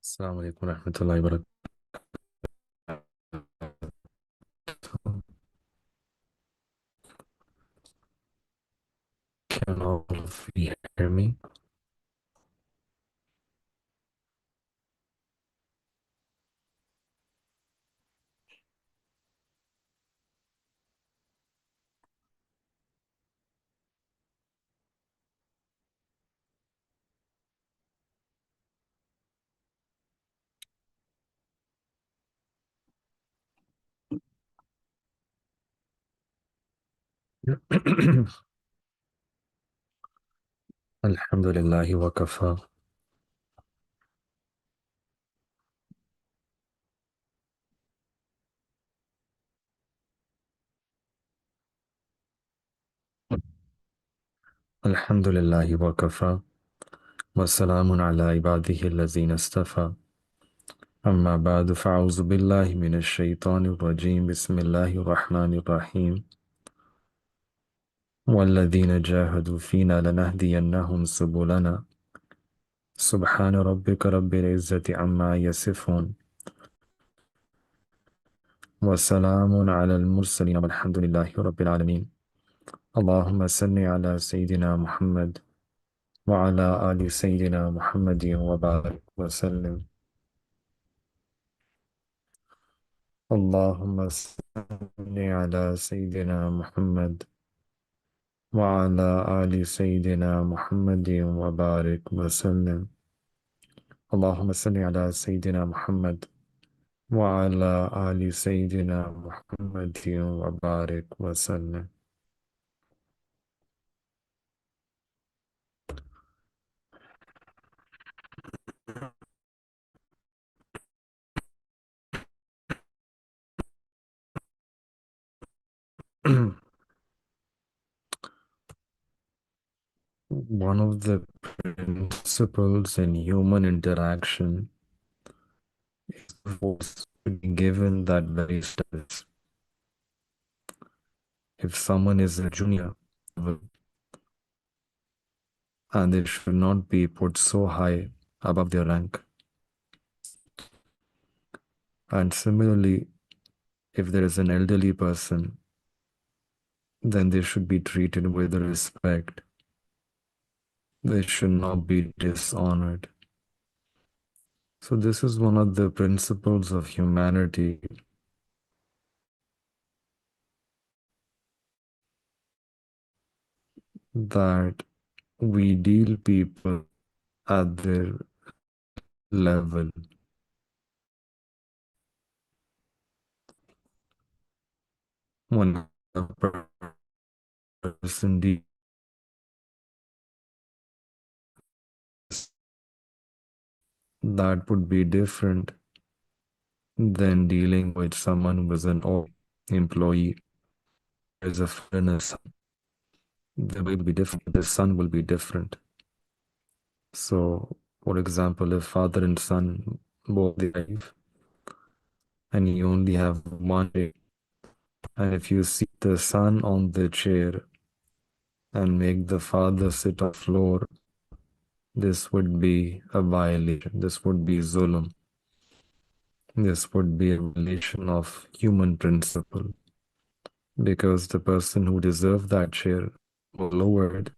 السلام عليكم ورحمة الله وبركاته. Can all of you hear me? الحمد لله وكفى. الحمد لله وكفى وسلام على عباده الذين اصطفى. أما بعد فأعوذ بالله من الشيطان الرجيم. بسم الله الرحمن الرحيم. والذين جاهدوا فينا لنهدينهم سبلنا. سبحان ربك رب العزة عما يصفون وسلام على المرسلين والحمد لله رب العالمين. اللهم صل على سيدنا محمد وعلى آل سيدنا محمد وبارك وسلم. اللهم صل على سيدنا محمد وعلى آل سيدنا محمد وبارك وسلم. اللهم صل على سيدنا محمد وعلى آل سيدنا محمد وبارك وسلم. One of the principles in human interaction was to be given that very status. If someone is a junior, and they should not be put so high above their rank. And similarly, if there is an elderly person, then they should be treated with respect. They should not be dishonored. So this is one of the principles of humanity, that we deal people at their level. When a person deals, that would be different than dealing with someone who is an old employee. There's a fairness. The way will be different, the son will be different. So, for example, if father and son both drive and you only have one day, and if you seat the son on the chair and make the father sit on the floor, this would be a violation. This would be zulm. This would be a violation of human principle, because the person who deserved that chair was lowered.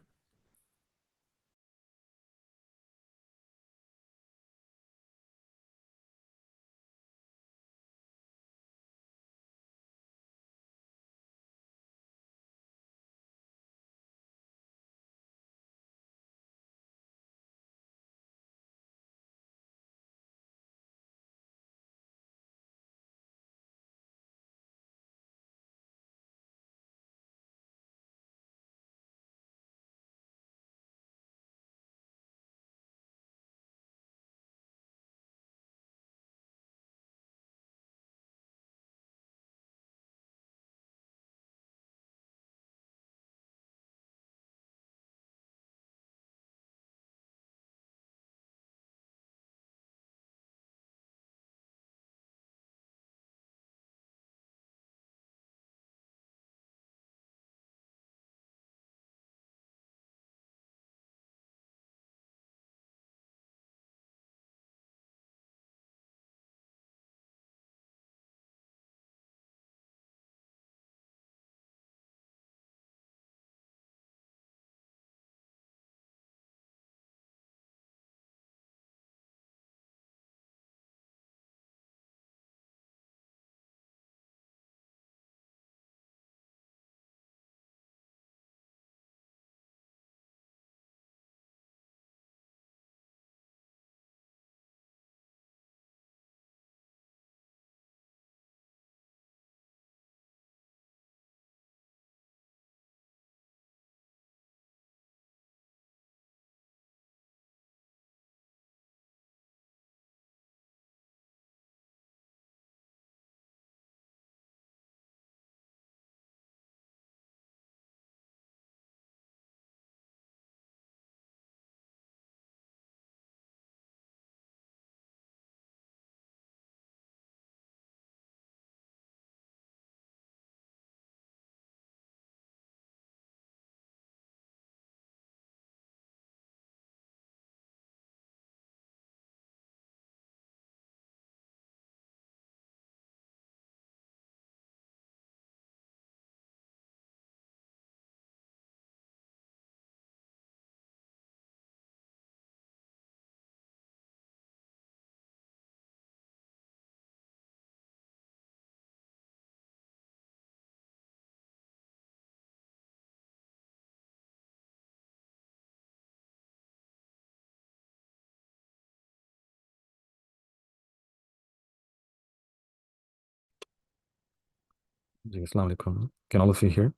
Assalamu alaikum. Can all of you hear?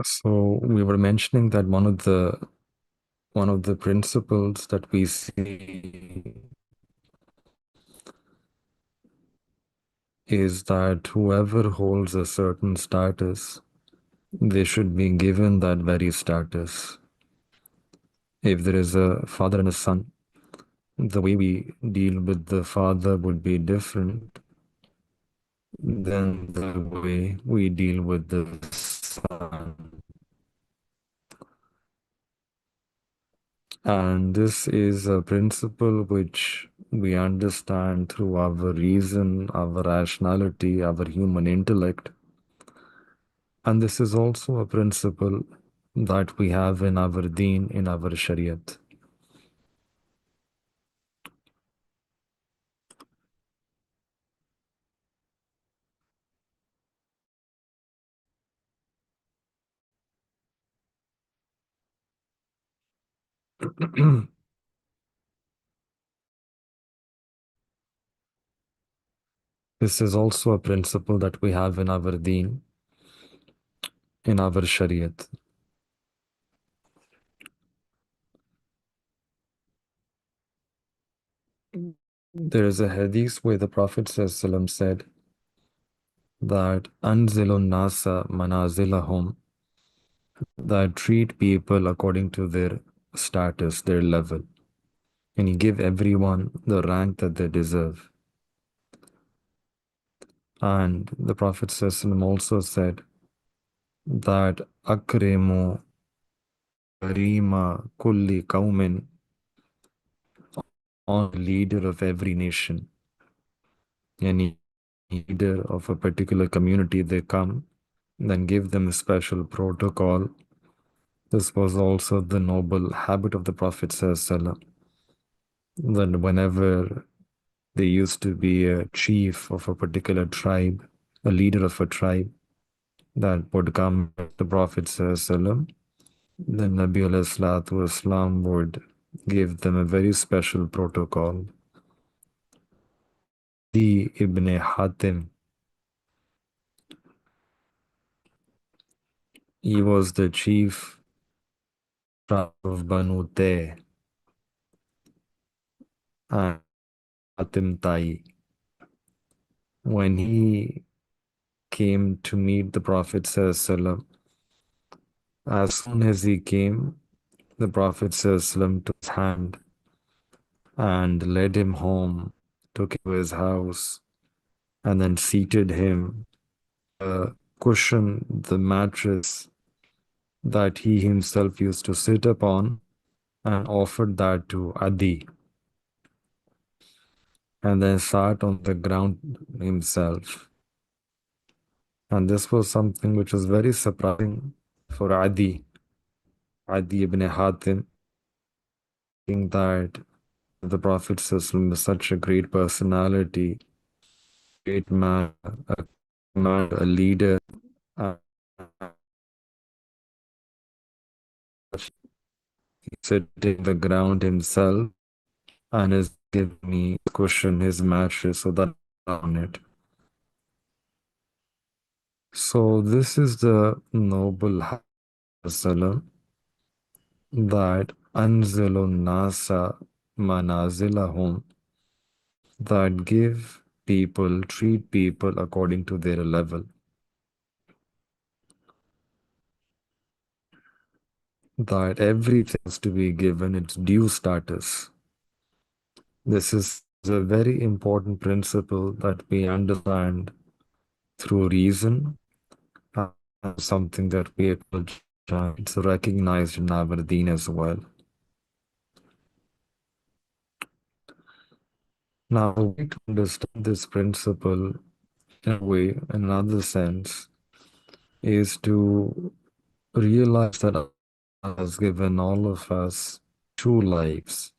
So we were mentioning that one of the principles that we see is that whoever holds a certain status, they should be given that very status. If there is a father and a son, the way we deal with the father would be different than the way we deal with the son. And this is a principle which we understand through our reason, our rationality, our human intellect. And this is also a principle that we have in our deen, in our shariat. This is also a principle that we have in our deen, in our shariat. There is a hadith where the Prophet ﷺ said that Anzilun Nasa Manazilahum, that treat people according to their status, their level, and you give everyone the rank that they deserve. And the Prophet ﷺ also said that Akrimu Karima Kulli Kaumin, on leader of every nation, any leader of a particular community, they come, then give them a special protocol. This was also the noble habit of the Prophet ﷺ, that whenever there used to be a chief of a particular tribe, a leader of a tribe that would come to the Prophet ﷺ, then Nabi Wasallam would give them a very special protocol. The Ibn Hatim, he was the chief tribe of Banu Tay and Hatim Tai. When he came to meet the Prophet ﷺ, as soon as he came, the Prophet ﷺ took his hand and led him home, took him to his house, and then seated him, cushion, the mattress that he himself used to sit upon, and offered that to Adi, and then sat on the ground himself. And this was something which was very surprising for Adi ibn Hatim, thinking that the Prophet ﷺ is such a great personality, great man, a leader, and sitting the ground himself and is giving me cushion, his mattress, so that on it. So this is the noble salam that anzilun nasa manazilahum, that treat people according to their level, that everything has to be given its due status. This is a very important principle that we understand through reason, and something that we acknowledge. It's recognized in our deen as well. Now, a way to understand this principle in a way, in another sense, is to realize that Allah has given all of us two lives.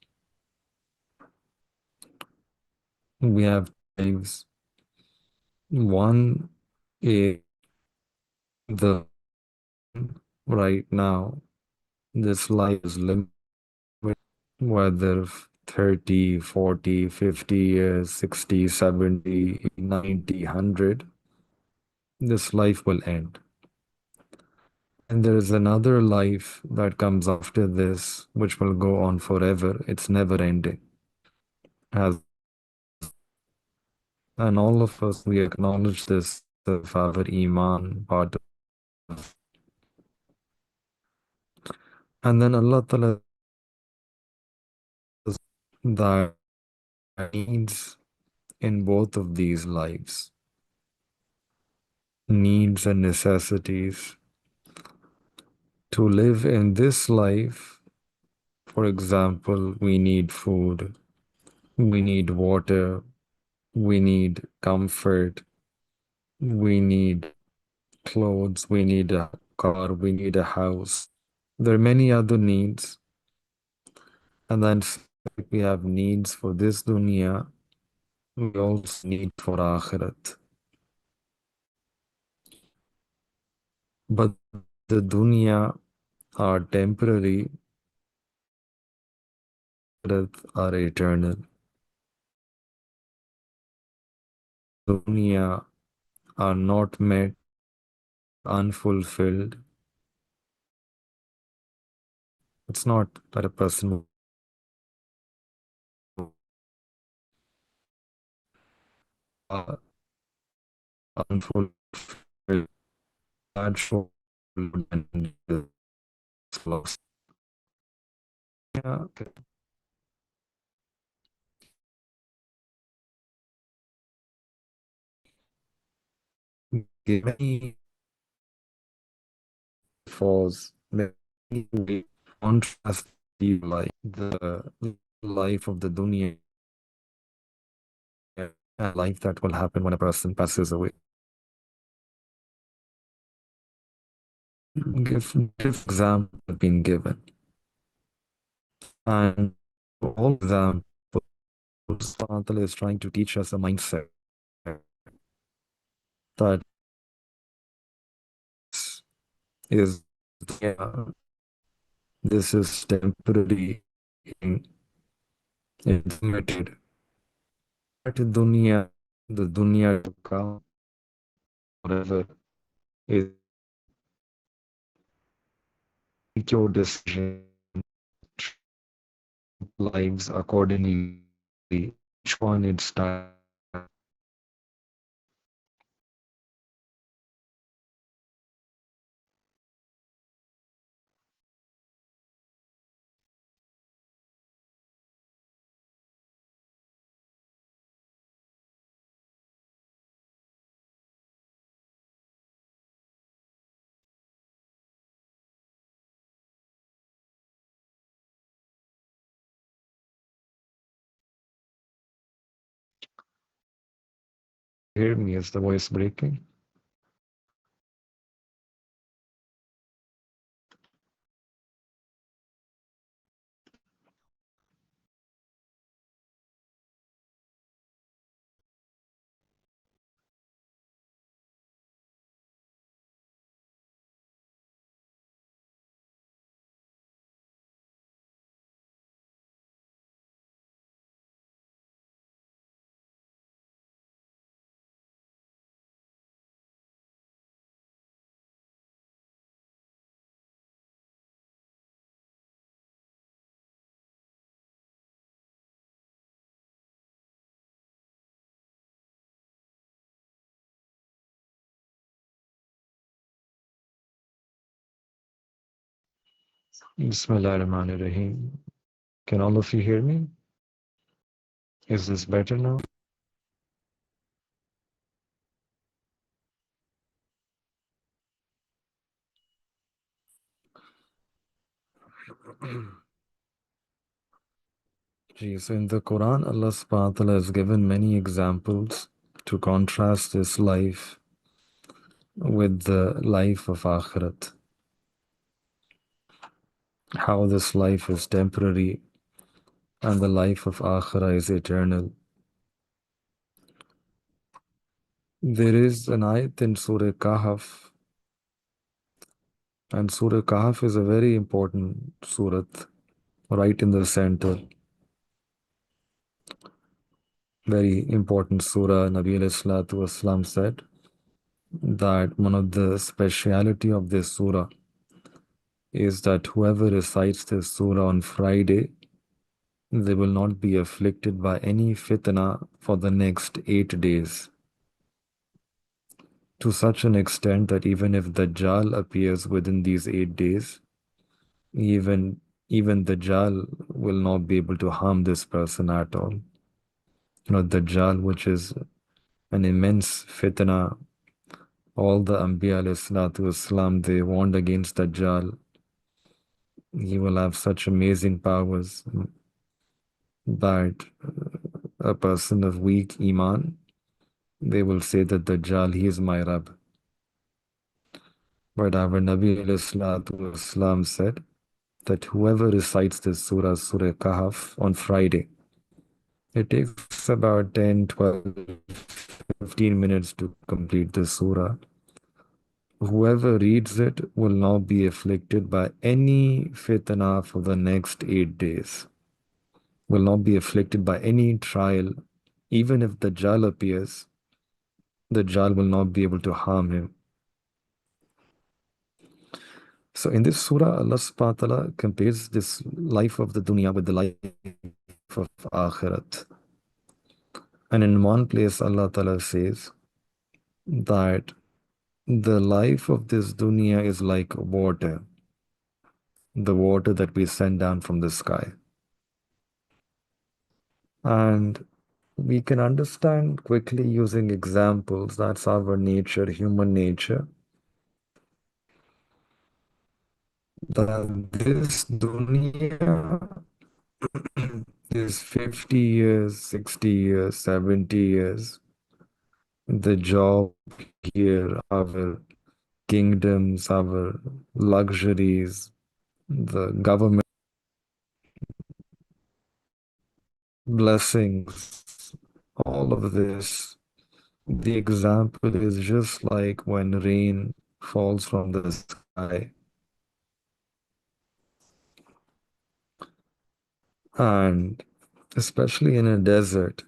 We have lives One is the right now, this life is limited, whether 30, 40, 50 years, 60, 70, 90, 100, this life will end. And there is another life that comes after this, which will go on forever. It's never ending. As and all of us, we acknowledge this of our Iman part. And then Allah Ta'ala says that needs in both of these lives, needs and necessities. To live in this life, for example, we need food, we need water, we need comfort, we need clothes, we need a car, we need a house. There are many other needs. And then we have needs for this dunya, we also need for akhirat. But the dunya are temporary, akhirat are eternal. Dunya are not met, unfulfilled. It's not that a person are unfulfilled, that show and is lost. Yeah, give many falls, many we contrast the life of the dunya and life that will happen when a person passes away. Give example have been given, and all examples, Allah is trying to teach us a mindset that is, yeah, this is temporary and it's limited. But the dunya to come forever is make your decision lives accordingly. Each one its time. Hear me? Is the voice breaking? Bismillahirrahmanirrahim. Can all of you hear me? Is this better now? So in the Quran, Allah subhanahu wa ta'ala has given many examples to contrast this life with the life of Akhirat. How this life is temporary and the life of Akhirah is eternal. There is an ayat in Surah Kahf, and Surah Kahf is a very important surat, right in the center. Very important surah. Nabi alayhi salatu wasalam said that one of the speciality of this surah is that whoever recites this surah on Friday, they will not be afflicted by any fitna for the next 8 days. To such an extent that even if Dajjal appears within these 8 days, even even Dajjal will not be able to harm this person at all. Dajjal, which is an immense fitna. All the Anbiya alayhi salatu wasalam, they warned against Dajjal. He will have such amazing powers that a person of weak iman, they will say that Dajjal, he is my Rabb. But our Nabi alayhi salatu wasalam said that whoever recites this surah, Surah Kahf, on Friday, it takes about 10, 12, 15 minutes to complete the surah. Whoever reads it will not be afflicted by any fitna for the next 8 days, will not be afflicted by any trial. Even if the Dajjal appears, the Dajjal will not be able to harm him. So in this surah, Allah subhanahu wa ta'ala compares this life of the dunya with the life of Akhirat. And in one place, Allah ta'ala says that the life of this dunya is like water, the water that we send down from the sky. And we can understand quickly using examples. That's our nature, human nature. That this dunya is 50 years, 60 years, 70 years. The job here, our kingdoms, our luxuries, the government blessings, all of this. The example is just like when rain falls from the sky. And especially in a desert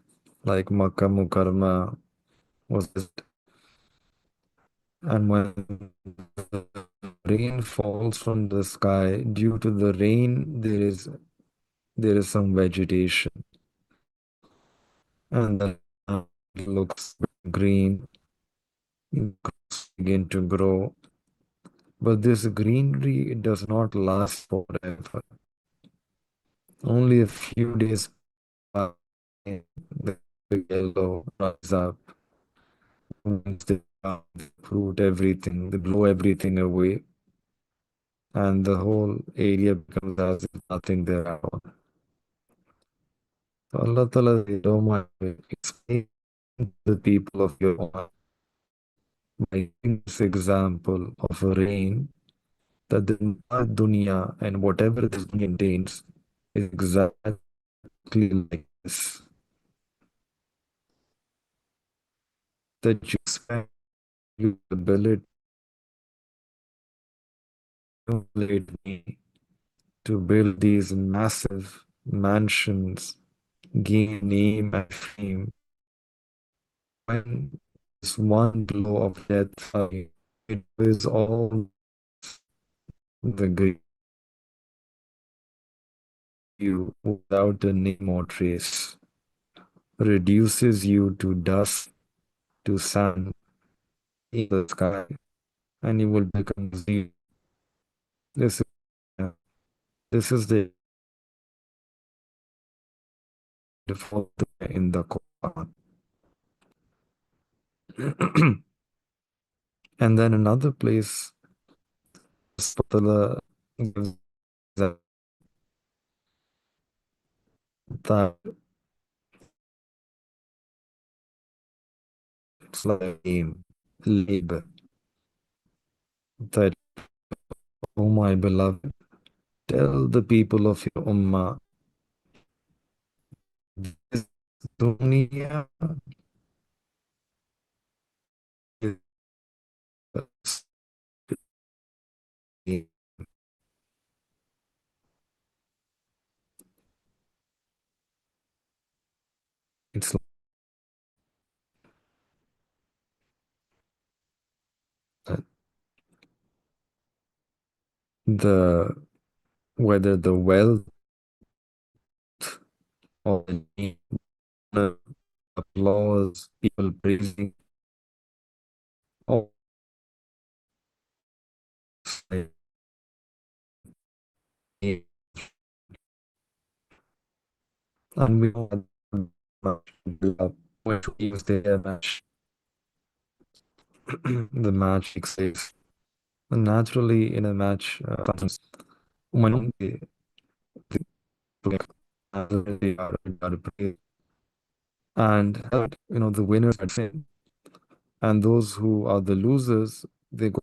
like Makkah Mukarramah was, and when the rain falls from the sky, due to the rain, there is some vegetation, and the land looks green, begin to grow. But this greenery does not last forever. Only a few days pass, the yellow rise up. Once they fruit everything, they blow everything away, and the whole area becomes as if nothing there at all. So Allah Ta'ala says, "Oh my, explain to the people of your Ummah by giving this example of a rain that the entire dunya and whatever this dunya contains is exactly like this. That you expect your ability to lead me to build these massive mansions, gain name and fame. When this one blow of death, it is all the great you without a name or trace, reduces you to dust, to sand in the sky, and you will become zero. This is, this is the default in the Quran. And then another place, Allah gives that it's like labor, that, oh my beloved, tell the people of your ummah, this dunya It's like the whether the wealth or the need, the applause, people praising, all like, and we know that much build up when even the match, the match takes place. And naturally, in a match, when they are praised, and the winners are same, and those who are the losers, they go.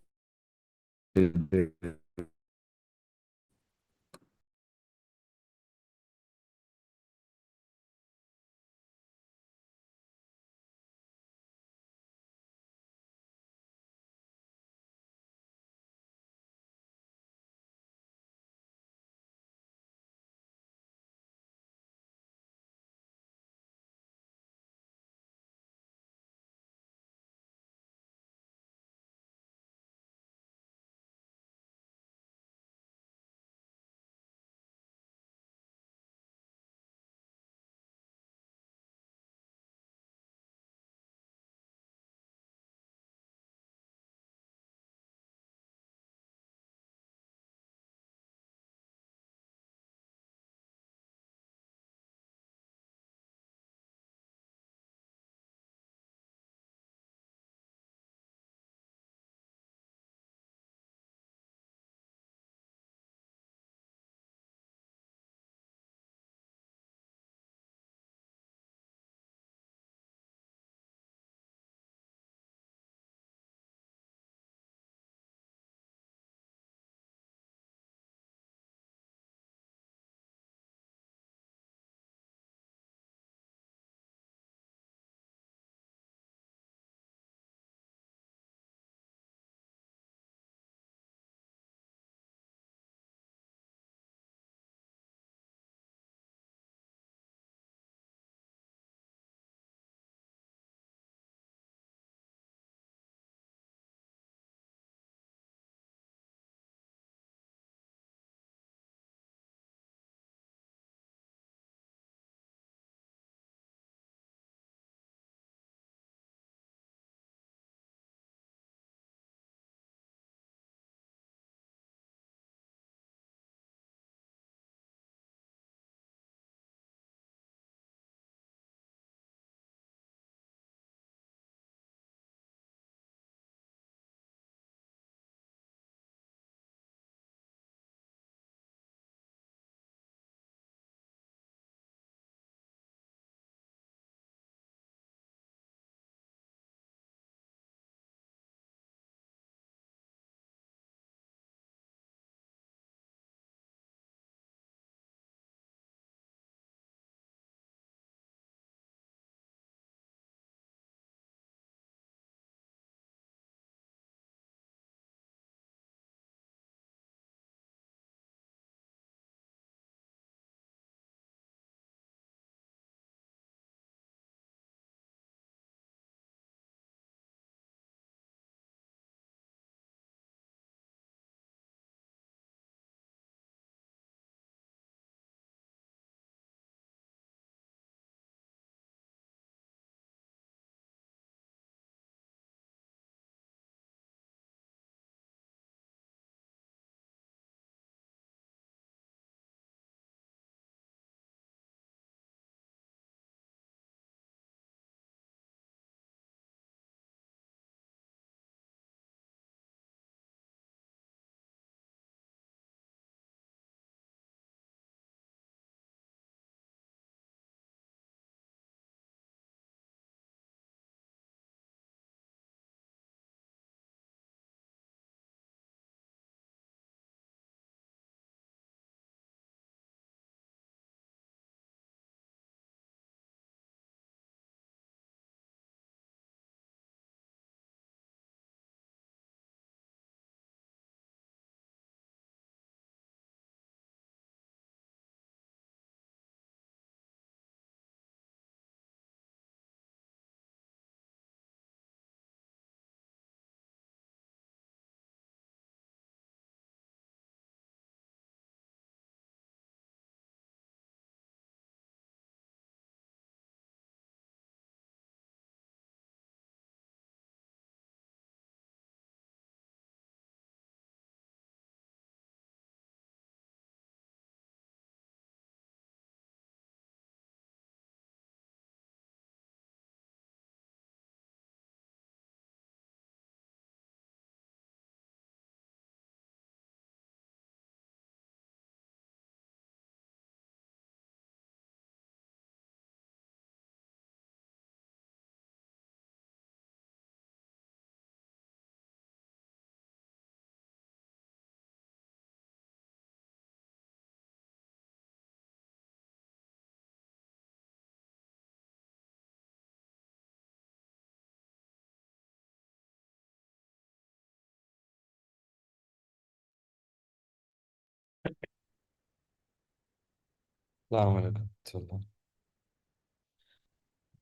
Assalamu alaikum.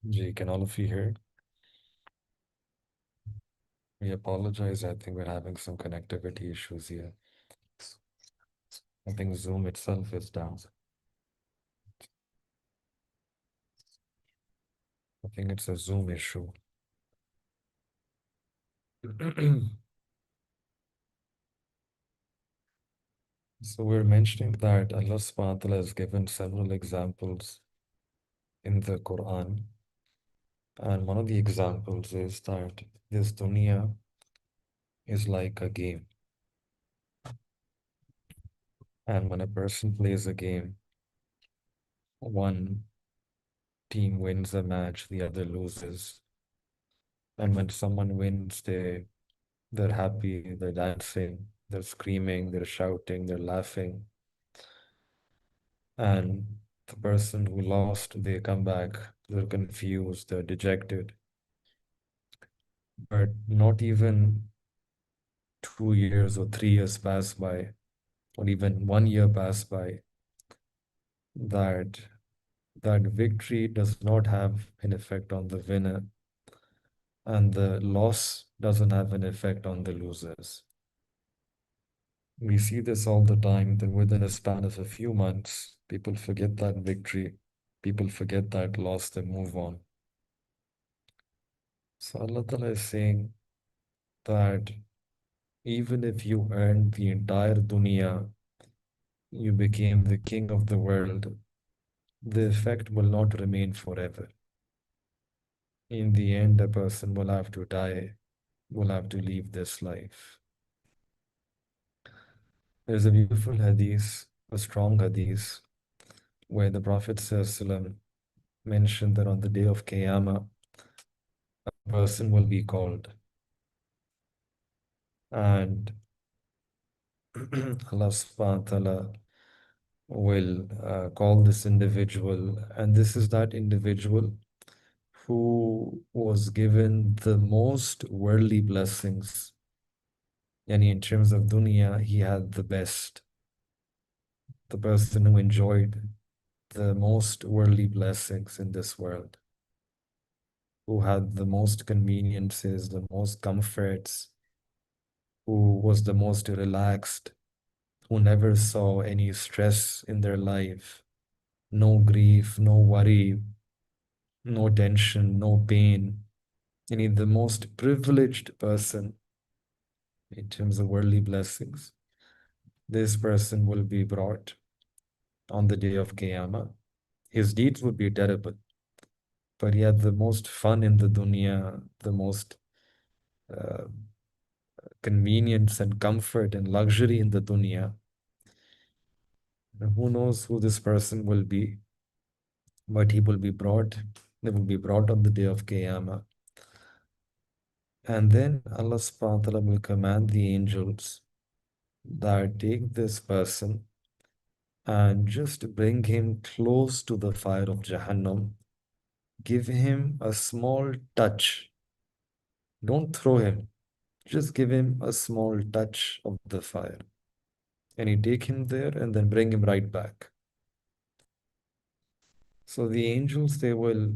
Gee, can all of you hear? We apologize. I think we're having some connectivity issues here. I think Zoom itself is down. I think it's a Zoom issue. So we're mentioning that Allah subhanahu wa ta'ala has given several examples in the Quran. And one of the examples is that this dunya is like a game. And when a person plays a game, one team wins a match, the other loses. And when someone wins, they're happy, they're dancing, they're screaming, they're shouting, they're laughing. And the person who lost, they come back, they're confused, they're dejected. But not even 2 years or 3 years pass by, or even 1 year pass by, that that victory does not have an effect on the winner, and the loss doesn't have an effect on the losers. We see this all the time, that within a span of a few months, people forget that victory, people forget that loss, they move on. So Allah Ta'ala is saying that even if you earned the entire dunya, you became the king of the world, the effect will not remain forever. In the end, a person will have to die, will have to leave this life. There's a beautiful hadith, a strong hadith, where the Prophet ﷺ mentioned that on the day of Qiyamah, a person will be called. And Allah subhanahu wa ta'ala will call this individual, and this is that individual who was given the most worldly blessings. And in terms of dunya, he had the best. The person who enjoyed the most worldly blessings in this world, who had the most conveniences, the most comforts, who was the most relaxed, who never saw any stress in their life, no grief, no worry, no tension, no pain. And the most privileged person in terms of worldly blessings, this person will be brought on the day of Qiyamah. His deeds would be terrible, but he had the most fun in the dunya, the most uh, convenience and comfort and luxury in the dunya. Who knows who this person will be, but they will be brought on the day of Qiyamah. And then Allah subhanahu wa ta'ala will command the angels that take this person and just bring him close to the fire of Jahannam. Give him a small touch. Don't throw him. Just give him a small touch of the fire. And you take him there and then bring him right back. So the angels, they will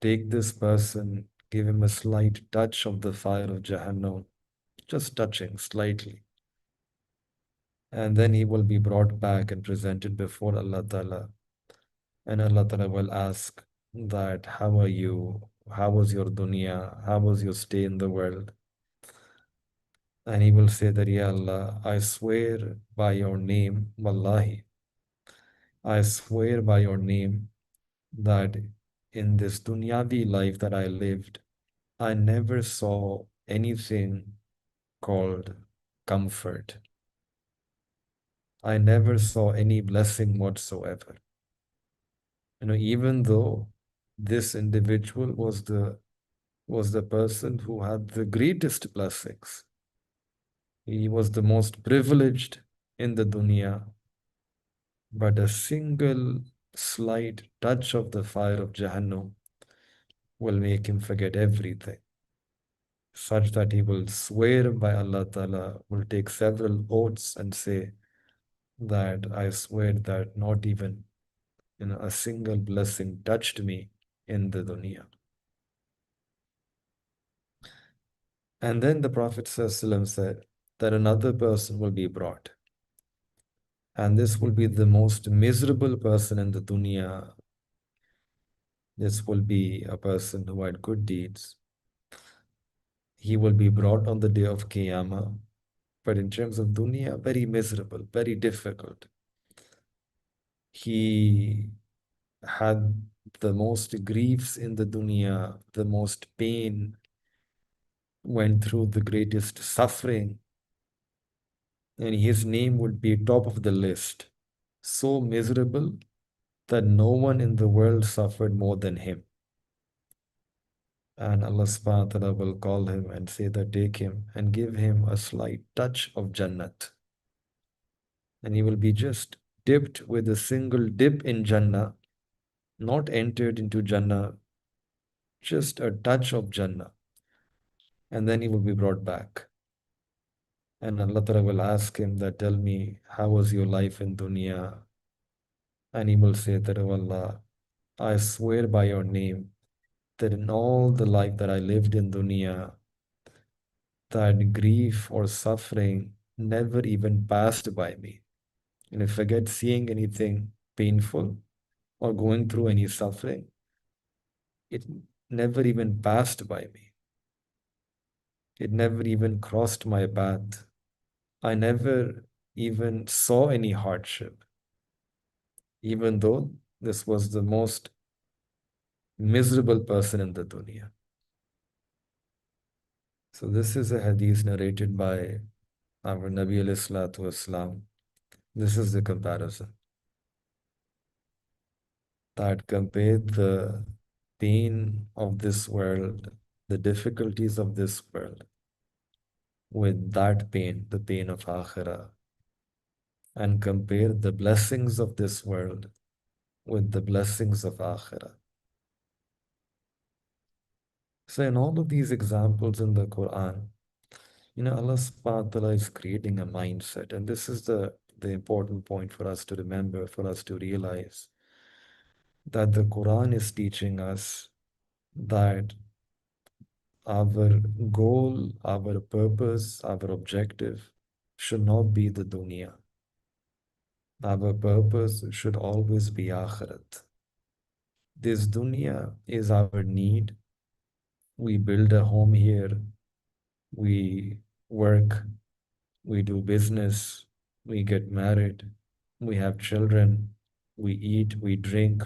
take this person, give him a slight touch of the fire of Jahannam, just touching slightly. And then he will be brought back and presented before Allah Ta'ala. And Allah Ta'ala will ask that, how are you? How was your dunya? How was your stay in the world? And he will say that, Ya Allah, I swear by your name, Wallahi, I swear by your name that in this dunyavi life that I lived, I never saw anything called comfort. I never saw any blessing whatsoever. Even though this individual was the person who had the greatest blessings. He was the most privileged in the dunya, but a single slight touch of the fire of Jahannam will make him forget everything, such that he will swear by Allah Ta'ala, will take several oaths and say that I swear that not even a single blessing touched me in the dunya. And then the Prophet ﷺ said that another person will be brought. And this will be the most miserable person in the dunya. This will be a person who had good deeds. He will be brought on the day of Qiyamah. But in terms of dunya, very miserable, very difficult. He had the most griefs in the dunya, the most pain, went through the greatest suffering, and his name would be top of the list. So miserable that no one in the world suffered more than him. And Allah subhanahu wa ta'ala will call him and say that take him and give him a slight touch of Jannat. And he will be just dipped with a single dip in Jannah, not entered into Jannah, just a touch of Jannah. And then he will be brought back. And Allah Ta'ala will ask him that, tell me, how was your life in dunya? And he will say that, oh Allah, I swear by your name that in all the life that I lived in dunya, that grief or suffering never even passed by me. And if I get seeing anything painful or going through any suffering, it never even passed by me. It never even crossed my path. I never even saw any hardship, even though this was the most miserable person in the dunya. So this is a hadith narrated by our Nabi alayhi salatu wasalam. This is the comparison. That compared the pain of this world, the difficulties of this world, with that pain, the pain of Akhirah, and compare the blessings of this world with the blessings of Akhirah. So in all of these examples in the Quran, Allah subhanahu wa ta'ala is creating a mindset. And this is the important point for us to remember, for us to realize that the Quran is teaching us that our goal, our purpose, our objective should not be the dunya. Our purpose should always be akhirat. This dunya is our need. We build a home here, we work, we do business, we get married, we have children, we eat, we drink,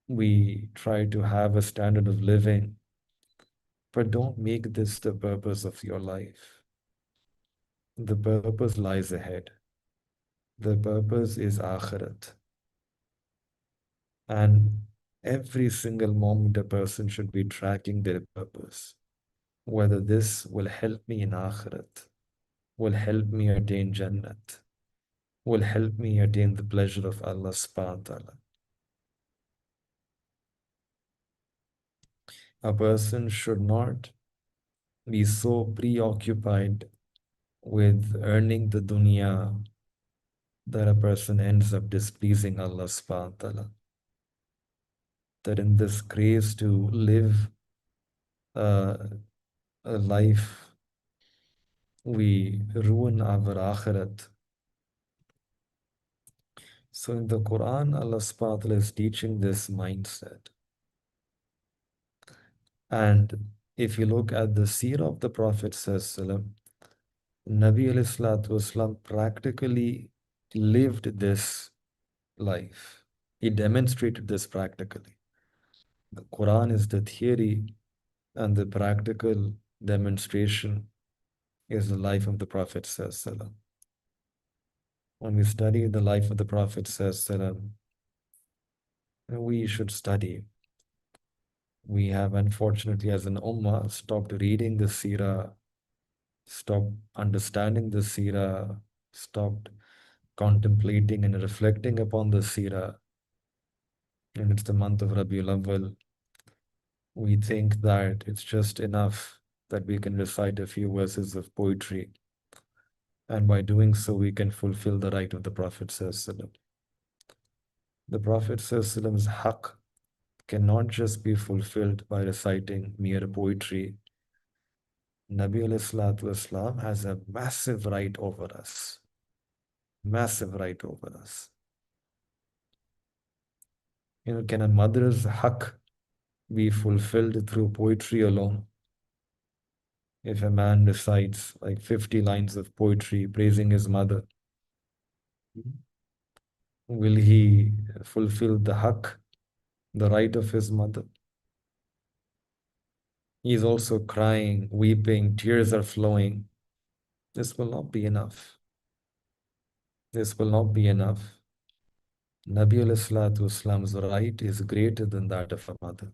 we try to have a standard of living. But don't make this the purpose of your life. The purpose lies ahead. The purpose is akhirat. And every single moment a person should be tracking their purpose. Whether this will help me in akhirat, will help me attain Jannat, will help me attain the pleasure of Allah subhanahu wa ta'ala. A person should not be so preoccupied with earning the dunya that a person ends up displeasing Allah subhanahu wa ta'ala. That in this craze to live a life, we ruin our akhirat. So in the Quran, Allah subhanahu wa ta'ala is teaching this mindset. And if you look at the seerah of the Prophet sallallahu Nabi alayhi salatu practically lived this life. He demonstrated this practically. The Quran is the theory, and the practical demonstration is the life of the Prophet sallallahu. When we study the life of the Prophet sallallahu, we should study. We have unfortunately as an ummah stopped reading the seerah, stopped understanding the seerah, stopped contemplating and reflecting upon the seerah. And it's the month of Rabiul Awwal. We think that it's just enough that we can recite a few verses of poetry. And by doing so, we can fulfill the right of the Prophet sallallahu. The Prophet's haqq cannot just be fulfilled by reciting mere poetry. Nabi Islam has a massive right over us. Massive right over us. Can a mother's haqq be fulfilled through poetry alone? If a man recites like 50 lines of poetry praising his mother, will he fulfill the haqq, the right of his mother? He is also crying, weeping, tears are flowing. This will not be enough. This will not be enough. Nabi Islam's right is greater than that of a mother.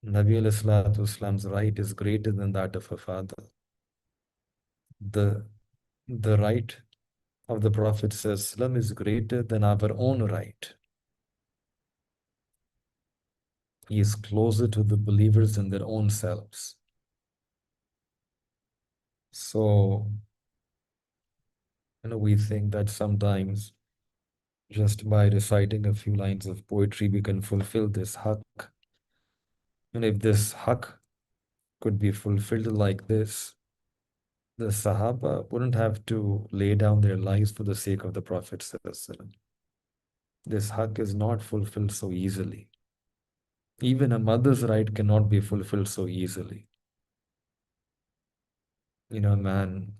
Nabi Islam's right is greater than that of a father. The, the right of the Prophet is greater than our own right. He is closer to the believers than their own selves. So, we think that sometimes just by reciting a few lines of poetry, we can fulfill this haqq. And if this haqq could be fulfilled like this, the Sahaba wouldn't have to lay down their lives for the sake of the Prophet. This haqq is not fulfilled so easily. Even a mother's right cannot be fulfilled so easily. A man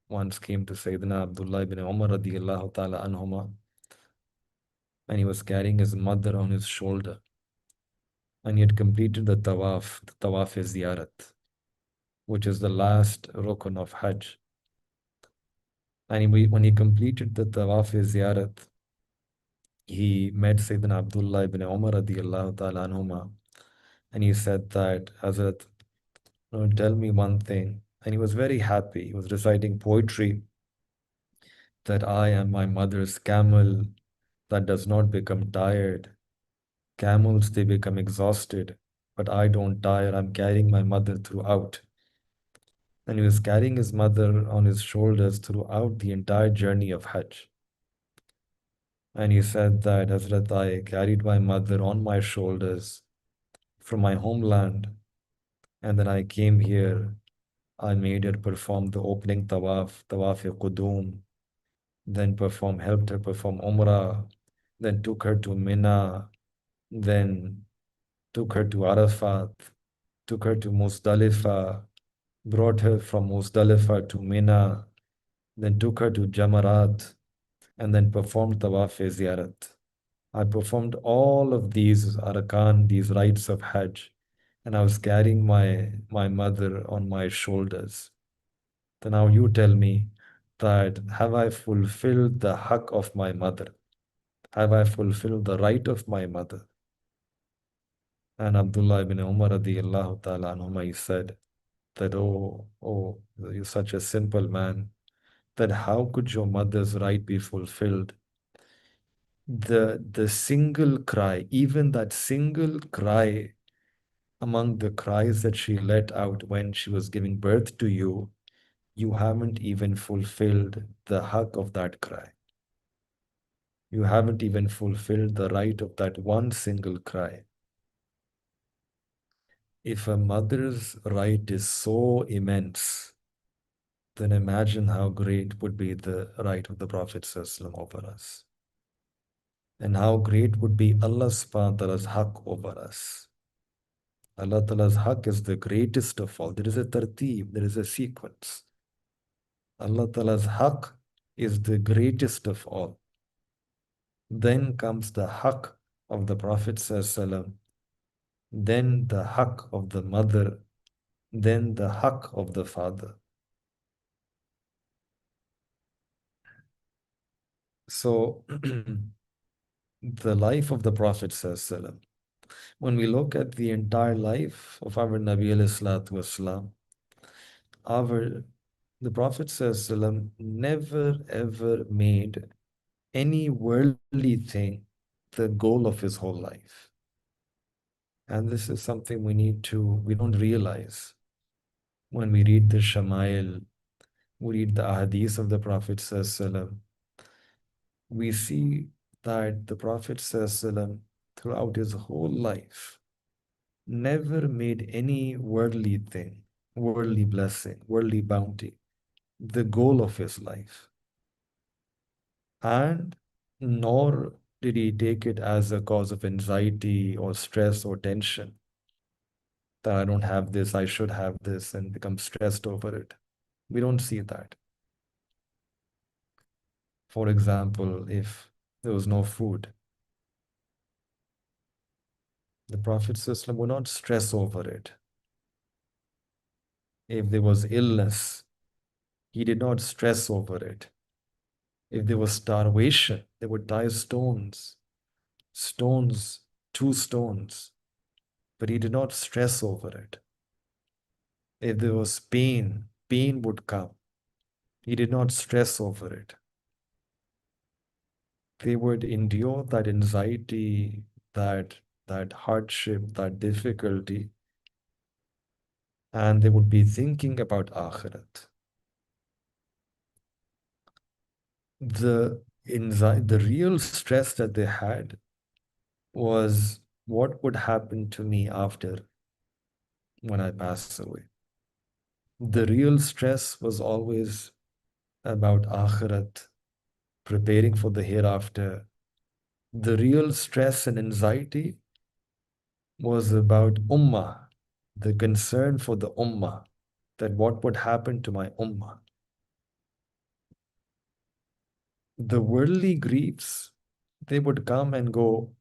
once came to Sayyidina Abdullah ibn Umar radiallahu ta'ala anhuma, and he was carrying his mother on his shoulder. And he had completed the tawaf is ziyarat, which is the last rukun of Hajj. And when he completed the tawaf is ziyarat, he met Sayyidina Abdullah ibn Umar radiallahu ta'ala anhuma, and he said that, Hazrat, tell me one thing. And he was very happy. He was reciting poetry that I am my mother's camel that does not become tired. Camels, they become exhausted, but I don't tire. I'm carrying my mother throughout. And he was carrying his mother on his shoulders throughout the entire journey of Hajj. And he said that, Hazrat, I carried my mother on my shoulders from my homeland. And then I came here. I made her perform the opening tawaf-e-qudum, then helped her perform Umrah, then took her to Mina, then took her to Arafat, took her to Muzdalifah, brought her from Muzdalifah to Mina, then took her to Jamarat, and then performed Tawaf-e-Ziyarat. I performed all of these arkan, these rites of Hajj, and I was carrying my mother on my shoulders. So now you tell me that have I fulfilled the haqq of my mother? Have I fulfilled the right of my mother? And Abdullah ibn Umar radiallahu ta'ala anhuma, he said that, oh, you're such a simple man, that how could your mother's right be fulfilled? The single cry, even that single cry among the cries that she let out when she was giving birth to you, you haven't even fulfilled the haqq of that cry. You haven't even fulfilled the right of that one single cry. If a mother's right is so immense, then imagine how great would be the right of the Prophet ﷺ over us. And how great would be Allah subhanahu wa ta'ala's haqq over us. Allah Ta'ala's haqq is the greatest of all. There is a tarteeb, there is a sequence. Allah Ta'ala's haqq is the greatest of all. Then comes the haqq of the Prophet ﷺ, then the haqq of the mother, then the haqq of the father. So, the life of the Prophet ﷺ, when we look at the entire life of our Nabi Wasallam, the Prophet ﷺ never ever made any worldly thing the goal of his whole life. And this is something we don't realize. When we read the Shama'il, we read the Ahadith of the Prophet ﷺ, we see that the Prophet ﷺ, throughout his whole life, never made any worldly thing, worldly blessing, worldly bounty, the goal of his life. And nor did he take it as a cause of anxiety or stress or tension that I don't have this, I should have this, and become stressed over it. We don't see that. For example, if there was no food, the Prophet ﷺ would not stress over it. If there was illness, he did not stress over it. If there was starvation, they would tie stones, 2 stones, but he did not stress over it. If there was pain, pain would come. He did not stress over it. They would endure that anxiety, that hardship, that difficulty, and they would be thinking about Akhirat. The real stress that they had was what would happen to me after when I pass away. The real stress was always about Akhirat, preparing for the hereafter. The real stress and anxiety was about Ummah, the concern for the Ummah, that what would happen to my Ummah. The worldly griefs, they would come and go,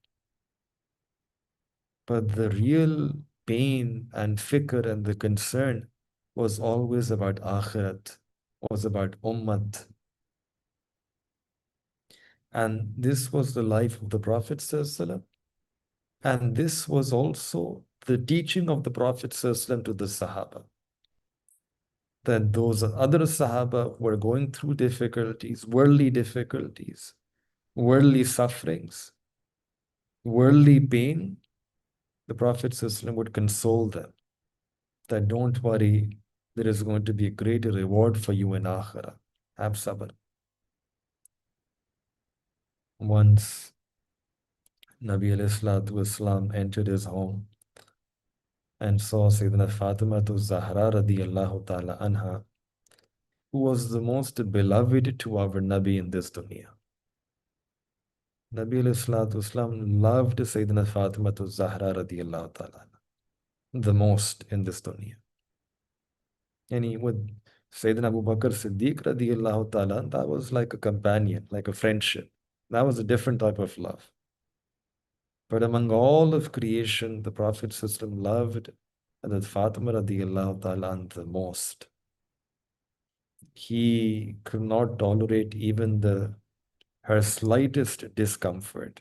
but the real pain and fikr and the concern was always about Akhirat, was about Ummat. And this was the life of the Prophet ﷺ. And this was also the teaching of the Prophet ﷺ to the Sahaba. That those other Sahaba were going through difficulties, worldly sufferings, worldly pain. The Prophet ﷺ would console them that don't worry, there is going to be a greater reward for you in Akhirah. Have sabr. Once Nabi Islam entered his home and saw Sayyidina Fatima to Zahra radiyallahu ta'ala anha, who was the most beloved to our Nabi in this dunya. Nabi Islam loved Sayyidina Fatima to Zahra radiyallahu ta'ala anha the most in this dunya. And he would Sayyidina Abu Bakr Siddiq radiyallahu ta'ala, that was like a companion, like a friendship. That was a different type of love. But among all of creation, the Prophet ﷺ loved Hazrat Fatima radiallahu ta'ala the most. He could not tolerate even her slightest discomfort.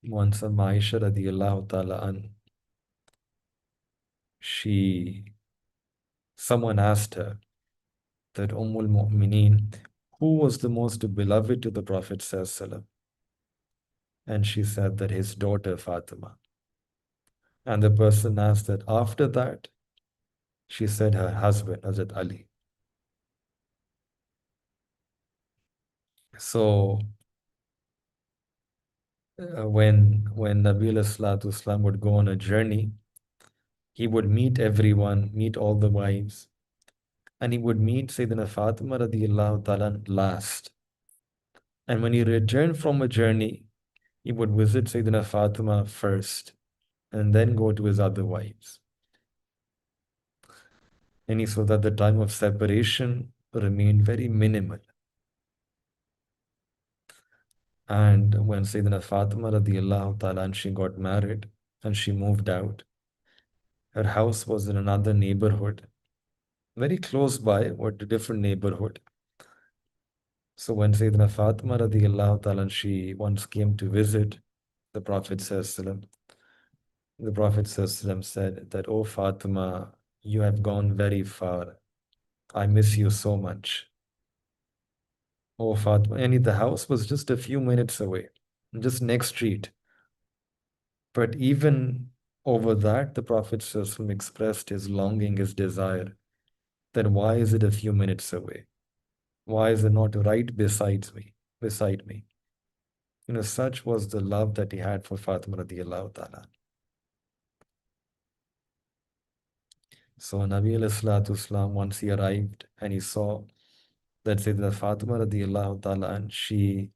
Once Aisha radiallahu ta'ala someone asked her that Ummul Mu'mineen, who was the most beloved to the Prophet ﷺ? And she said that his daughter Fatima. And the person asked that after that, she said her husband, Hazrat Ali. So when Nabi Islam would go on a journey, he would meet everyone, meet all the wives, and he would meet Sayyidina Fatima radiallahu ta'ala last. And when he returned from a journey, he would visit Sayyidina Fatima first and then go to his other wives. And he saw that the time of separation remained very minimal. And when Sayyidina Fatima radiallahu ta'ala, she got married and she moved out, her house was in another neighborhood, very close by, but a different neighborhood. So when Sayyidina Fatima radiallahu ta'ala, she once came to visit the Prophet ﷺ, the Prophet ﷺ said that, "Oh Fatima, you have gone very far. I miss you so much." Oh Fatima, and the house was just a few minutes away, just next street. But even over that, the Prophet ﷺ expressed his longing, his desire, that why is it a few minutes away? Why is it not right beside me? Such was the love that he had for Fatima radiallahu ta'ala. So Nabi alayhi Islam, once he arrived and he saw that Sayyidah Fatima radiallahu ta'ala, and she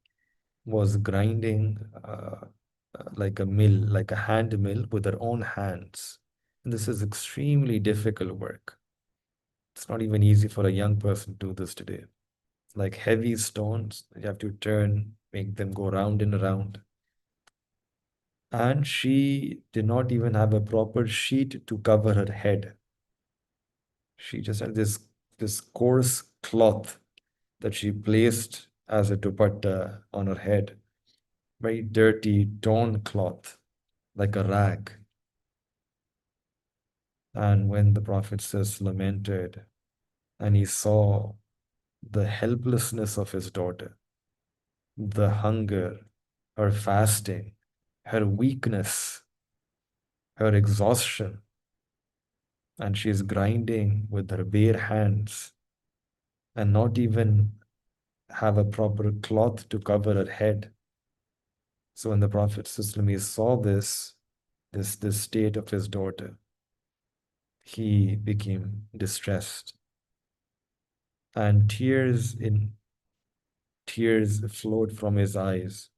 was grinding like a mill, like a hand mill with her own hands. And this is extremely difficult work. It's not even easy for a young person to do this today. Like heavy stones, you have to turn, make them go round and around. And she did not even have a proper sheet to cover her head. She just had this coarse cloth that she placed as a dupatta on her head. Very dirty, torn cloth, like a rag. And when the Prophet says lamented, and he saw the helplessness of his daughter, the hunger, her fasting, her weakness, her exhaustion, and she's grinding with her bare hands and not even have a proper cloth to cover her head. So when the Prophet saw this state of his daughter, he became distressed, and tears flowed from his eyes.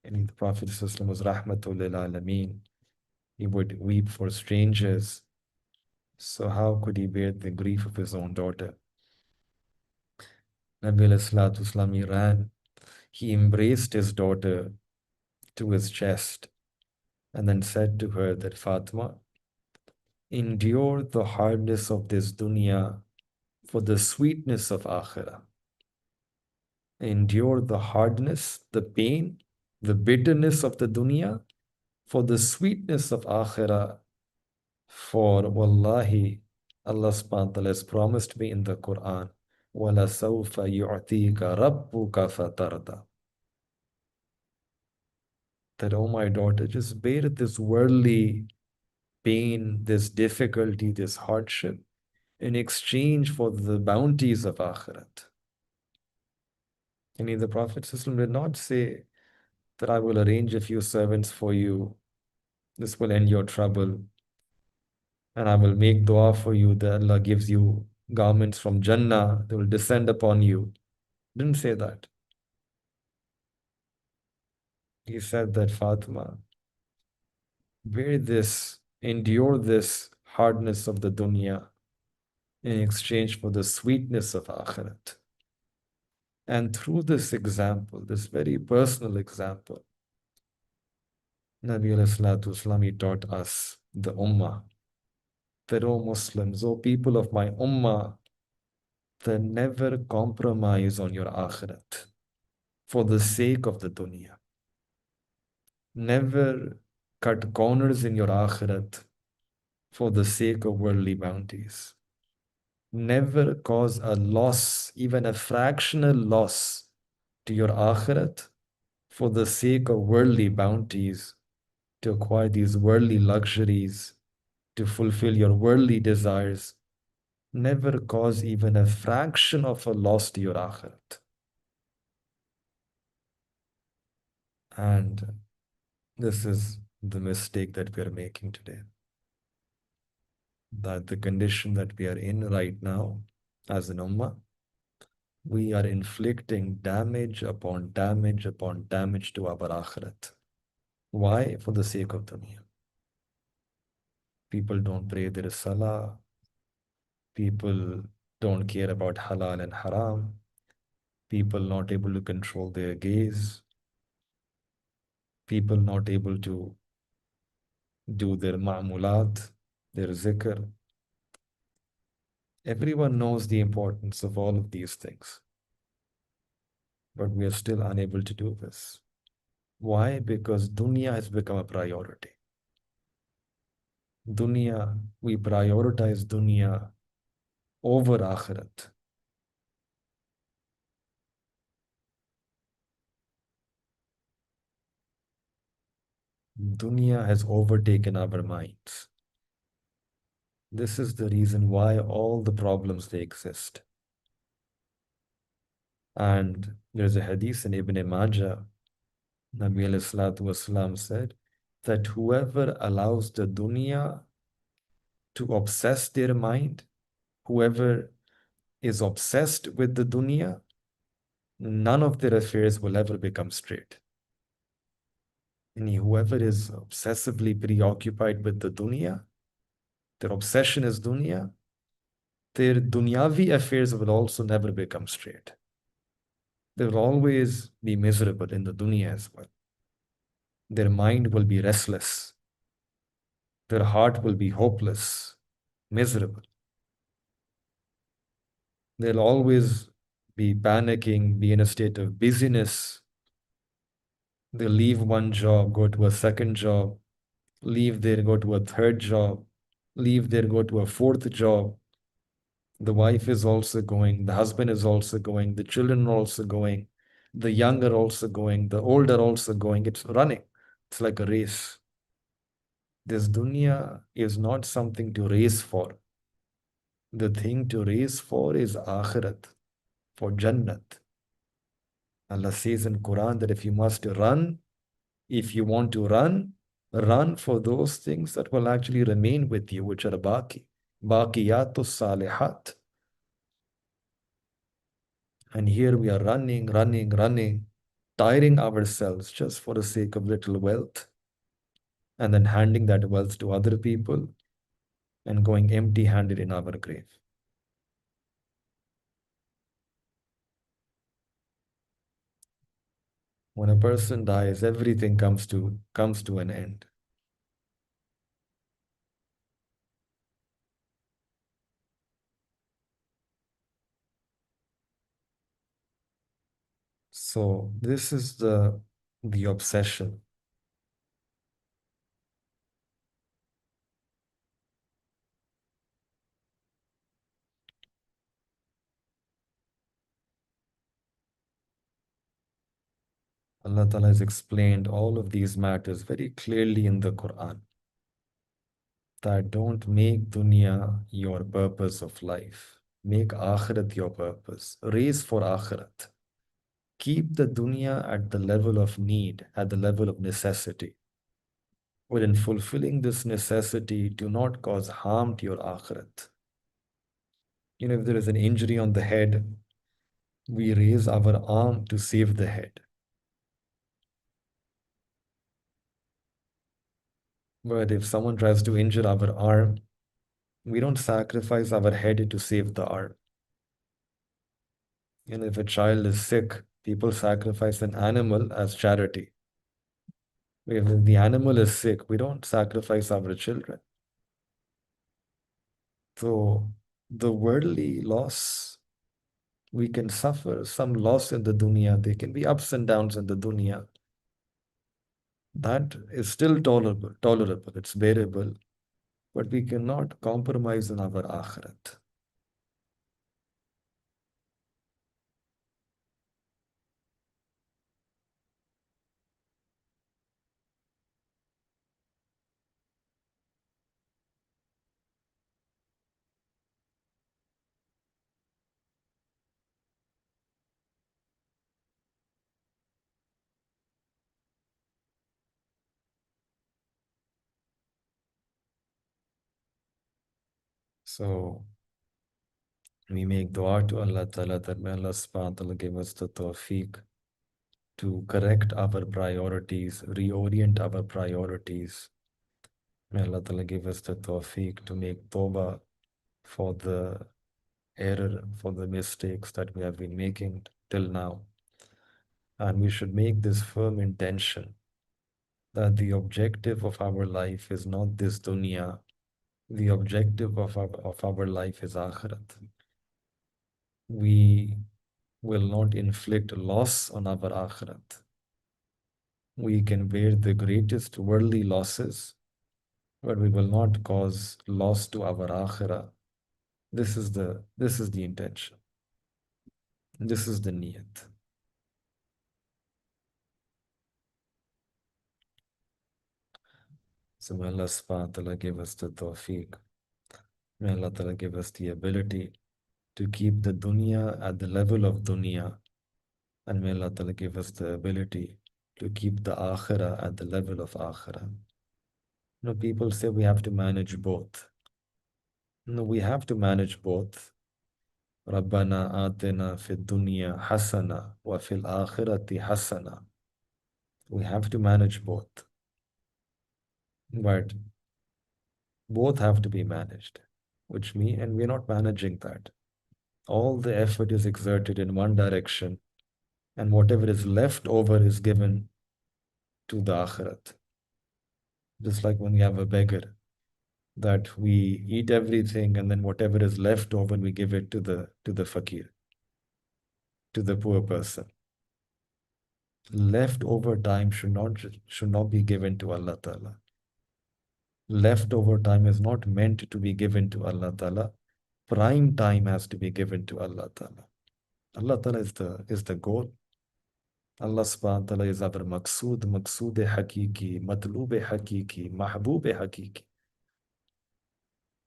And the Prophet was rahmatul lil alameen. He would weep for strangers. So how could he bear the grief of his own daughter? Nabi Islam, he ran. He embraced his daughter to his chest and then said to her that, Fatima, endure the hardness of this dunya for the sweetness of Akhirah. Endure the hardness, the pain, the bitterness of the dunya for the sweetness of Akhirah. For wallahi, Allah subhanahu wa ta'ala has promised me in the Quran, وَلَسَوْفَ يُعْتِيكَ رَبُّكَ فَتَرْضَى, that, oh my daughter, just bear this worldly pain, this difficulty, this hardship in exchange for the bounties of Akhirat. And the Prophet ﷺ did not say that I will arrange a few servants for you, this will end your trouble, and I will make dua for you that Allah gives you garments from Jannah, they will descend upon you. Didn't say that. He said that, Fatima, bear this, endure this hardness of the dunya in exchange for the sweetness of Akhirat. And through this example, this very personal example, Nabi Islam, he taught us, the Ummah, that, O Muslims, O people of my Ummah, that never compromise on your Akhirat for the sake of the dunya. Never cut corners in your Akhirat for the sake of worldly bounties. Never cause a loss, even a fractional loss, to your Akhirat for the sake of worldly bounties, to acquire these worldly luxuries, to fulfill your worldly desires. Never cause even a fraction of a loss to your Akhirat. And this is the mistake that we are making today. That the condition that we are in right now as an Ummah, we are inflicting damage upon damage upon damage to our Akhirat. Why? For the sake of dunya. People don't pray their salah. People don't care about halal and haram. People not able to control their gaze. People not able to do their ma'mulat, their zikr. Everyone knows the importance of all of these things. But we are still unable to do this. Why? Because dunya has become a priority. Dunya, we prioritize dunya over akhirat. Dunya has overtaken our minds. This is the reason why all the problems they exist. And there's a hadith in Ibn Majah, Nabi alayhi salatu wasalam said that whoever allows the dunya to obsess their mind, whoever is obsessed with the dunya, none of their affairs will ever become straight. And whoever is obsessively preoccupied with the dunya, their obsession is dunya, their dunyavi affairs will also never become straight. They will always be miserable in the dunya as well. Their mind will be restless. Their heart will be hopeless, miserable. They'll always be panicking, be in a state of busyness. They'll leave one job, go to a second job, leave there, go to a third job, leave there, go to a fourth job. The wife is also going, the husband is also going, the children are also going, the young are also going, the old are also going. It's running. It's like a race. This dunya is not something to race for. The thing to race for is akhirat, for jannat. Allah says in Quran that if you must run, if you want to run, run for those things that will actually remain with you, which are baqiyatu salihat. And here we are running, running, running, tiring ourselves just for the sake of little wealth, and then handing that wealth to other people and going empty handed in our grave. When a person dies, everything comes to an end. So this is the obsession. Allah Ta'ala has explained all of these matters very clearly in the Quran. That don't make dunya your purpose of life. Make akhirat your purpose. Race for akhirat. Keep the dunya at the level of need, at the level of necessity. But in fulfilling this necessity, do not cause harm to your akhirat. If there is an injury on the head, we raise our arm to save the head. But if someone tries to injure our arm, we don't sacrifice our head to save the arm. And if a child is sick, people sacrifice an animal as charity. If the animal is sick, we don't sacrifice our children. So the worldly loss, we can suffer some loss in the dunya. There can be ups and downs in the dunya. That is still tolerable, it's bearable, but we cannot compromise on our akhirat. So we make dua to Allah Ta'ala that may Allah subhanahu wa ta'ala give us the tawfiq to correct our priorities, reorient our priorities. May Allah Ta'ala give us the tawfiq to make tawbah for the error, for the mistakes that we have been making till now. And we should make this firm intention that the objective of our life is not this dunya, the objective of our life is akhirat. We will not inflict loss on our akhirat. We can bear the greatest worldly losses, but we will not cause loss to our akhirah. This is the intention. This is the niyat. So may Allah subhanahu wa ta'ala give us the tawfiq. May Allah ta'ala give us the ability to keep the dunya at the level of dunya And may Allah Ta'ala give us the ability to keep the Akhirah at the level of Akhirah. People say we have to manage both. No, we have to manage both. ربنا آتنا في الدنيا حسنة وفي الآخرة حسنة. We have to manage both. But both have to be managed, and we're not managing that. All the effort is exerted in one direction, and whatever is left over is given to the Akhirat. Just like when we have a beggar, that we eat everything and then whatever is left over we give it to the fakir, to the poor person. Leftover time should not be given to Allah Ta'ala. Leftover time is not meant to be given to Allah Ta'ala. Prime time has to be given to Allah Ta'ala. Allah Ta'ala is the goal. Allah subhanahu wa ta'ala is our maqsood hakiki, matloob hakiki, mahboob hakiki.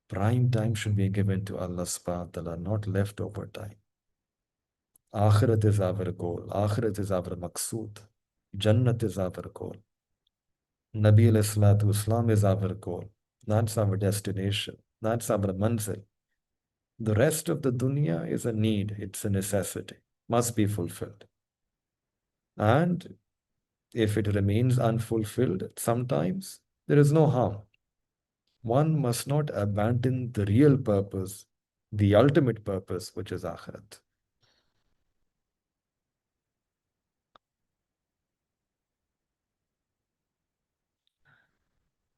Prime time should be given to Allah subhanahu wa ta'ala, not leftover time. Akhirat is our goal. Akhirat is our maqsood. Jannat is our goal. Nabi alayhi salatu Islam is our goal. That's our destination. That's our manzil. The rest of the dunya is a need. It's a necessity. Must be fulfilled. And if it remains unfulfilled, sometimes there is no harm. One must not abandon the real purpose, the ultimate purpose, which is Akhirat.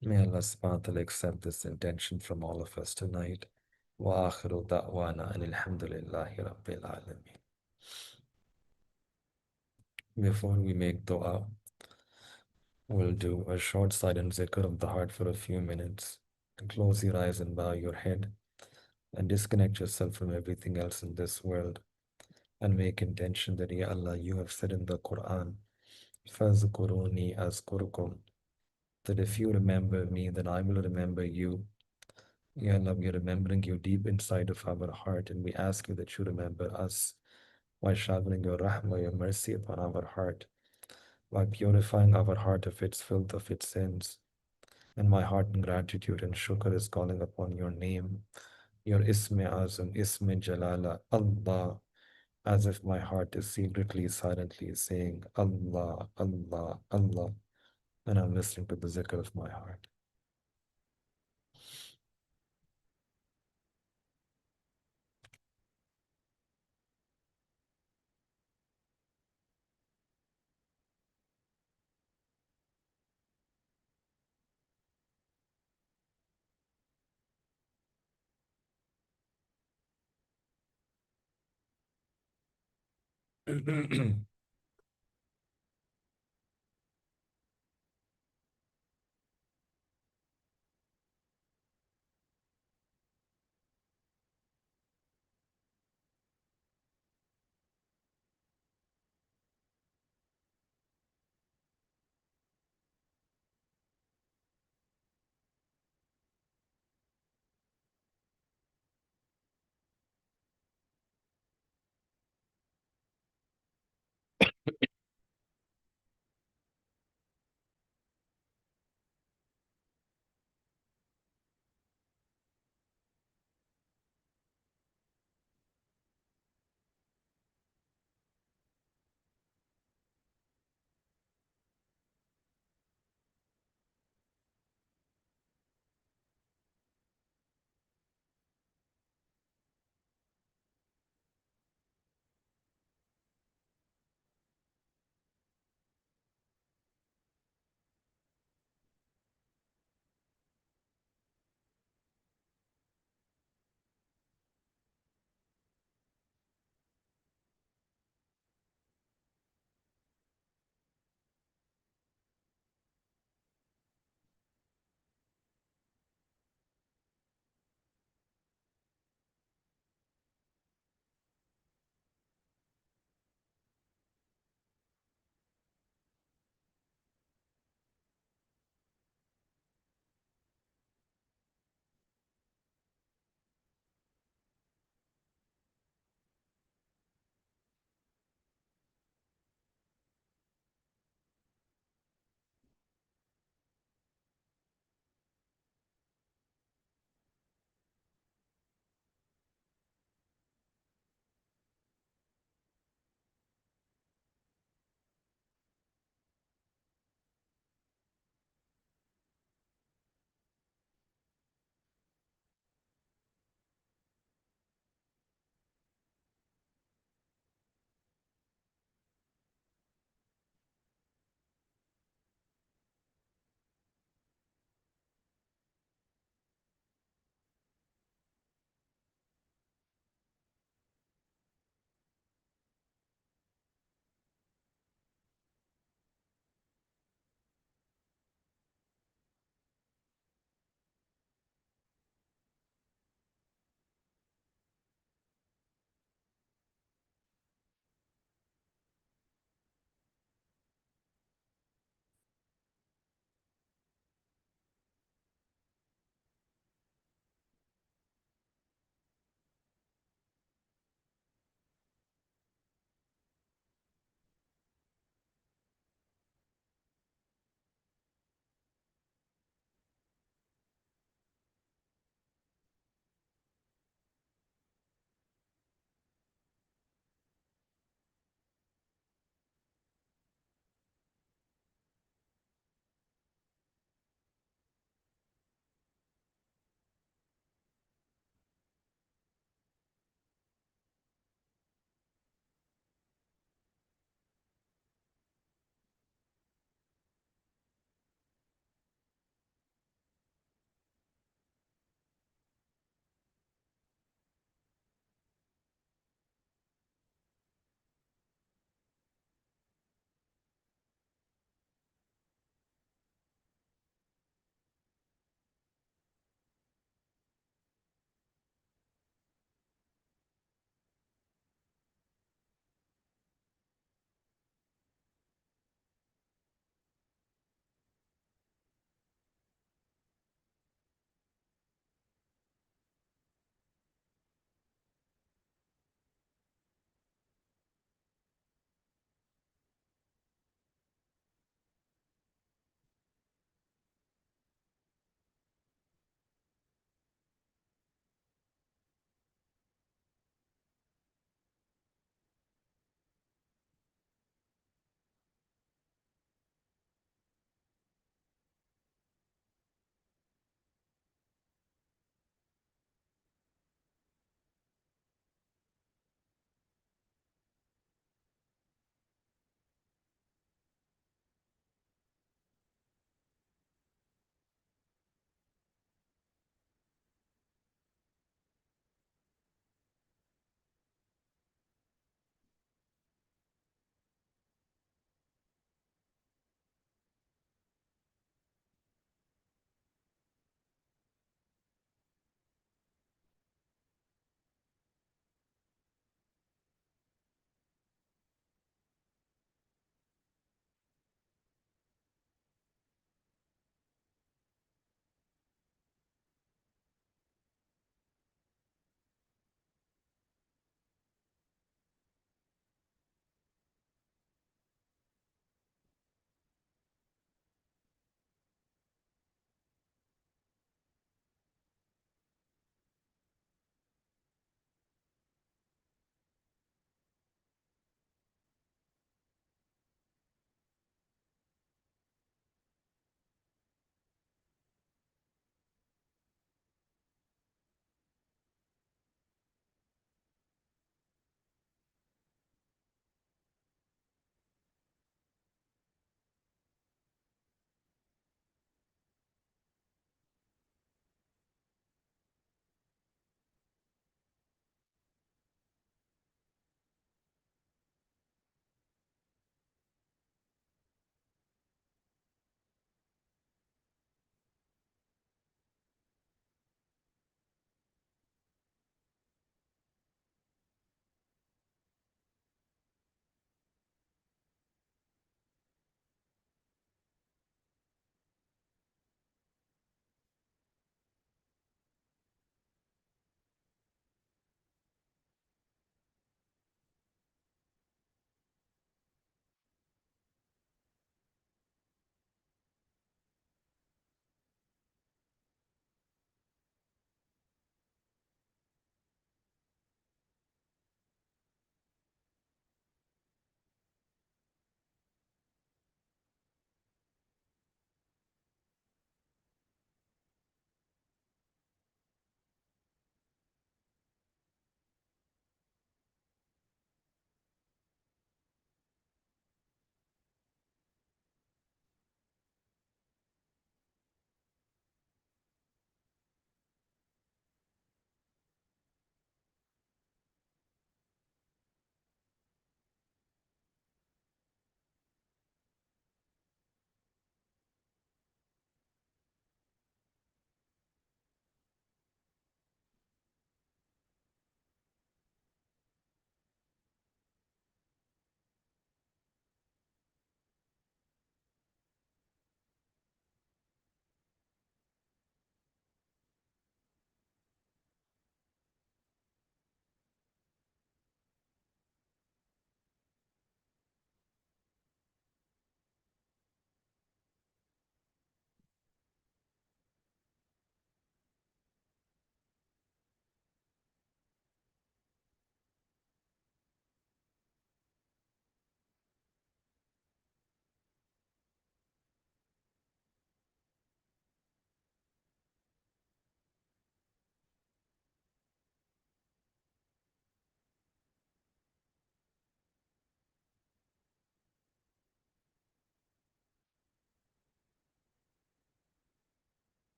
May Allah subhanahu wa ta'ala accept this intention from all of us tonight. Wa akhiru da'wana and alhamdulillahi rabbil alameen. Before we make dua, we'll do a short silent zikr of the heart for a few minutes. Close your eyes and bow your head and disconnect yourself from everything else in this world and make intention that, Ya Allah, you have said in the Quran, فَذْكُرُونِي أَذْكُرُكُمْ, that if you remember me, then I will remember you. Ya Allah, we are remembering you deep inside of our heart, and we ask you that you remember us by showering your rahmah, your mercy upon our heart, by purifying our heart of its filth, of its sins. And my heart in gratitude and shukr is calling upon your name, your Isme Azam, Isme Jalala, Allah, as if my heart is secretly, silently saying, Allah, Allah, Allah, and I'm listening to the zikr of my heart.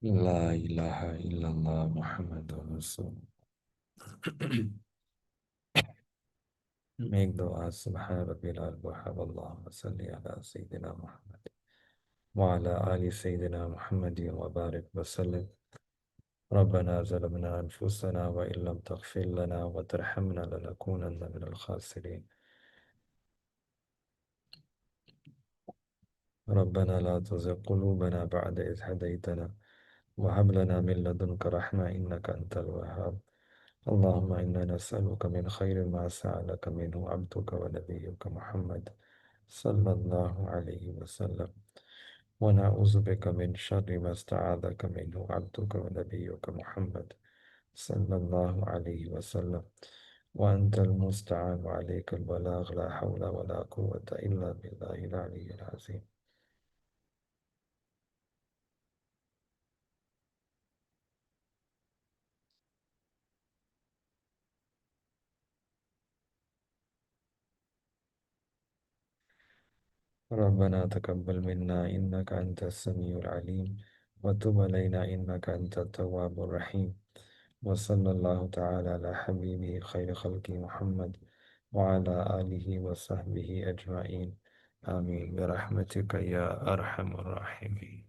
لا إله إلا الله محمد رسول الله. Make dua subhana rabbil al-wahhab Allahumma salli ala Sayyidina Muhammad wa ala ali Sayyidina Muhammad wa barik wa sallim. ربنا ظلمنا أنفسنا وإن لم تغفر لنا وترحمنا لنكونن من الخاسرين. ربنا لا تزغ قلوبنا بعد إذ هديتنا وهب لنا من لدنك رحمة إنك أنت الوهاب. اللهم إنا نسألك من خير ما سألك منه عبدك ونبيك محمد صلى الله عليه وسلم، ونعوذ بك من شر ما استعاذك منه عبدك ونبيك محمد صلى الله عليه وسلم، وأنت المستعان وعليك البلاغ، لا حول ولا قوة إلا بالله العلي العظيم. ربنا تقبل منا إنك أنت السميع العليم، وتب علينا إنك أنت التواب الرحيم. وصلى الله تعالى على حبيبه خير خلق محمد وعلى آله وصحبه أجمعين. آمين برحمتك يا أرحم الراحمين.